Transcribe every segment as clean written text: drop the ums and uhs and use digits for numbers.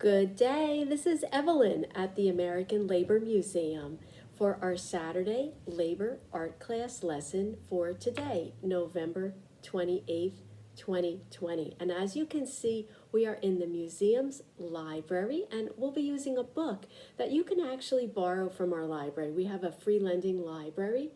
Good day. This is Evelyn at the American Labor Museum for our Saturday Labor Art Class lesson for today, November 28th, 2020. And as you can see, we are in the museum's library and we'll be using a book that you can actually borrow from our library. We have a free lending library.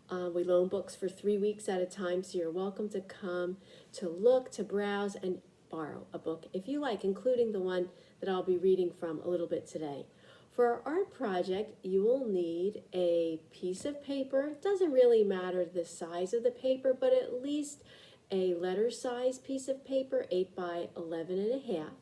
We loan books for 3 weeks at a time, so you're welcome to come to look, to browse, and borrow a book if you like, including the one that I'll be reading from a little bit today. For our art project, you will need a piece of paper. It doesn't really matter the size of the paper, but at least a letter size piece of paper, 8 by 11 and a half.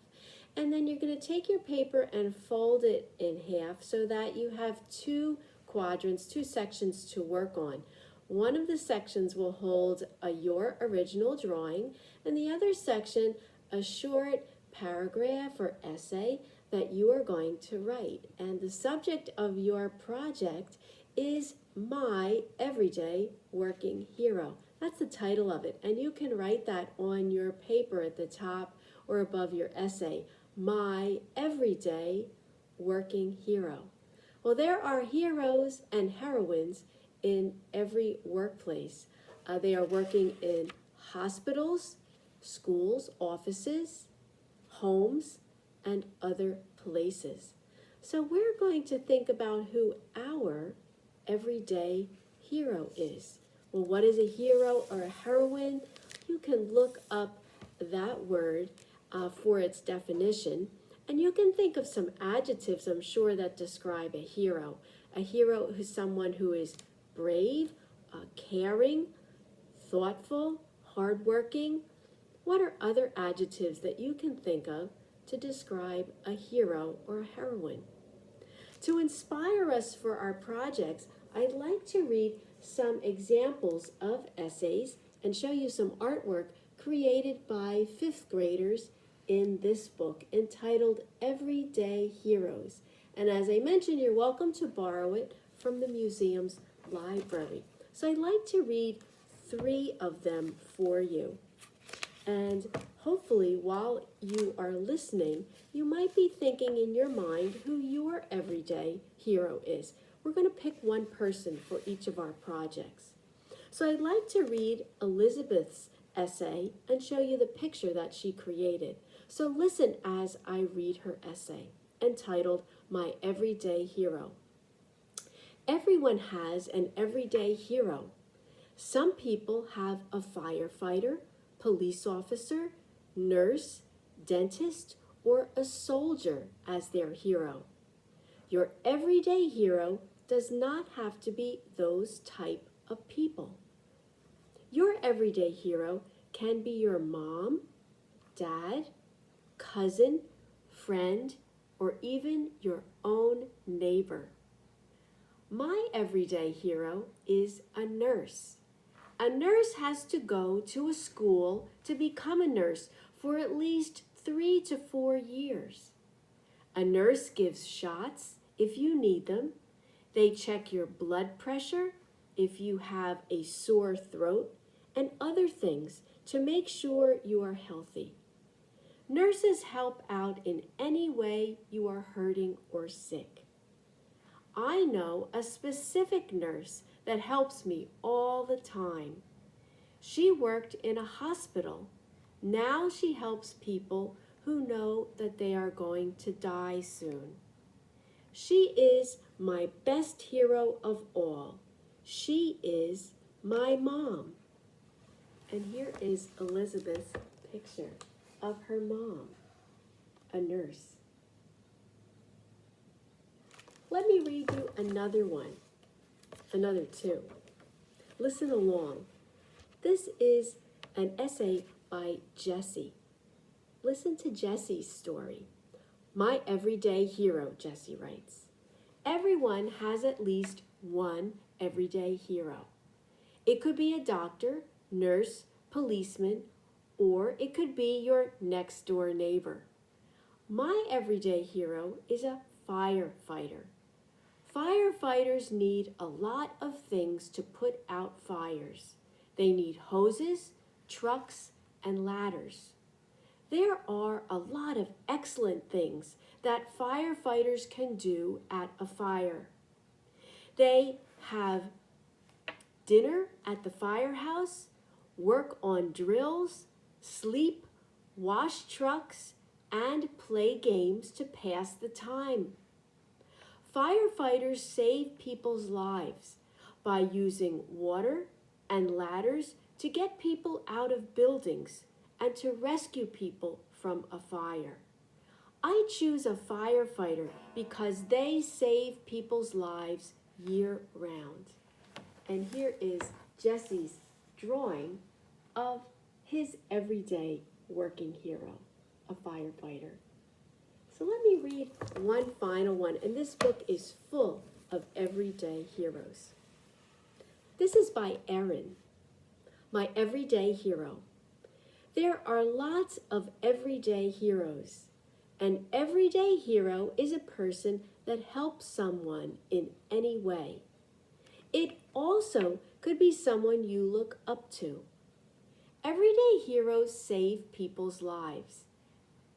And then you're going to take your paper and fold it in half so that you have two quadrants, two sections to work on. One of the sections will hold your original drawing, and the other section a short paragraph or essay that you are going to write. And the subject of your project is My Everyday Working Hero. That's the title of it, and you can write that on your paper at the top or above your essay, My Everyday Working Hero. Well, there are heroes and heroines in every workplace. They are working in hospitals, schools, offices, homes, and other places. So we're going to think about who our everyday hero is. Well, what is a hero or a heroine? You can look up that word for its definition, and you can think of some adjectives, I'm sure, that describe a hero. A hero is someone who is brave, caring, thoughtful, hardworking. What are other adjectives that you can think of to describe a hero or a heroine? To inspire us for our projects, I'd like to read some examples of essays and show you some artwork created by fifth graders in this book entitled Everyday Heroes. And as I mentioned, you're welcome to borrow it from the museum's library. So I'd like to read 3 of them for you. And hopefully, while you are listening, you might be thinking in your mind who your everyday hero is. We're going to pick one person for each of our projects. So I'd like to read Elizabeth's essay and show you the picture that she created. So listen as I read her essay, entitled My Everyday Hero. Everyone has an everyday hero. Some people have a firefighter, police officer, nurse, dentist, or a soldier as their hero. Your everyday hero does not have to be those type of people. Your everyday hero can be your mom, dad, cousin, friend, or even your own neighbor. My everyday hero is a nurse. A nurse has to go to a school to become a nurse for at least 3 to 4 years. A nurse gives shots if you need them. They check your blood pressure if you have a sore throat and other things to make sure you are healthy. Nurses help out in any way you are hurting or sick. I know a specific nurse that helps me all the time. She worked in a hospital. Now she helps people who know that they are going to die soon. She is my best hero of all. She is my mom. And here is Elizabeth's picture of her mom, a nurse. Let me read you another one, another 2. Listen along. This is an essay by Jessie. Listen to Jessie's story. My everyday hero, Jessie writes. Everyone has at least one everyday hero. It could be a doctor, nurse, policeman, or it could be your next door neighbor. My everyday hero is a firefighter. Firefighters need a lot of things to put out fires. They need hoses, trucks, and ladders. There are a lot of excellent things that firefighters can do at a fire. They have dinner at the firehouse, work on drills, sleep, wash trucks, and play games to pass the time. Firefighters save people's lives by using water and ladders to get people out of buildings and to rescue people from a fire. I choose a firefighter because they save people's lives year-round. And here is Jesse's drawing of his everyday working hero, a firefighter. So let me read one final one, and this book is full of everyday heroes. This is by Erin, my everyday hero. There are lots of everyday heroes. An everyday hero is a person that helps someone in any way. It also could be someone you look up to. Everyday heroes save people's lives.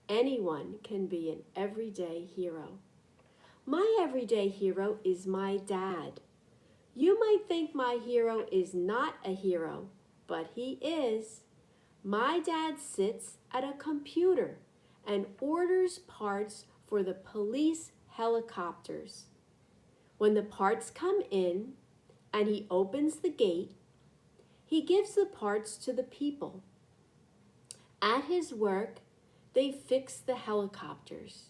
Anyone can be an everyday hero. My everyday hero is my dad. You might think my hero is not a hero, but he is. My dad sits at a computer and orders parts for the police helicopters. When the parts come in and he opens the gate, he gives the parts to the people. At his work, they fix the helicopters.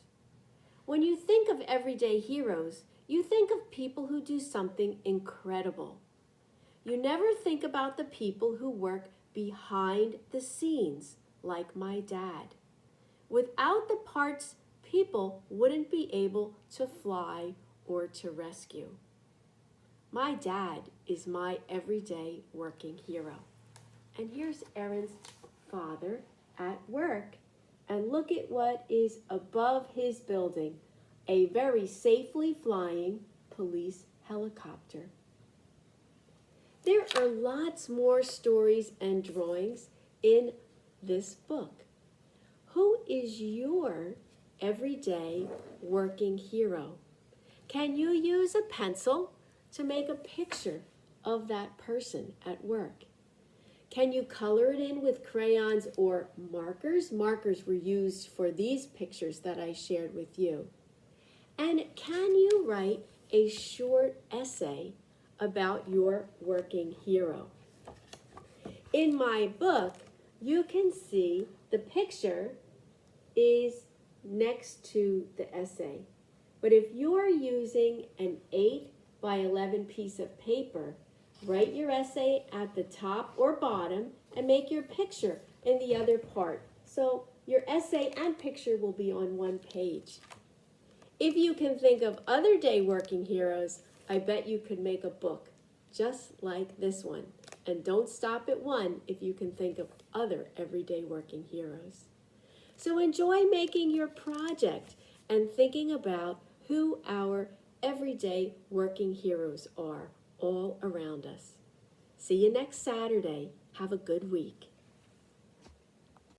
When you think of everyday heroes, you think of people who do something incredible. You never think about the people who work behind the scenes, like my dad. Without the parts, people wouldn't be able to fly or to rescue. My dad is my everyday working hero. And here's Erin's father at work. And look at what is above his building, a very safely flying police helicopter. There are lots more stories and drawings in this book. Who is your everyday working hero? Can you use a pencil to make a picture of that person at work? Can you color it in with crayons or markers? Markers were used for these pictures that I shared with you. And can you write a short essay about your working hero? In my book, you can see the picture is next to the essay. But if you're using an 8 by 11 piece of paper, write your essay at the top or bottom and make your picture in the other part. So your essay and picture will be on one page. If you can think of other day working heroes, I bet you could make a book just like this one. And don't stop at one if you can think of other everyday working heroes. So enjoy making your project and thinking about who our everyday working heroes are all around us. See you next Saturday. Have a good week.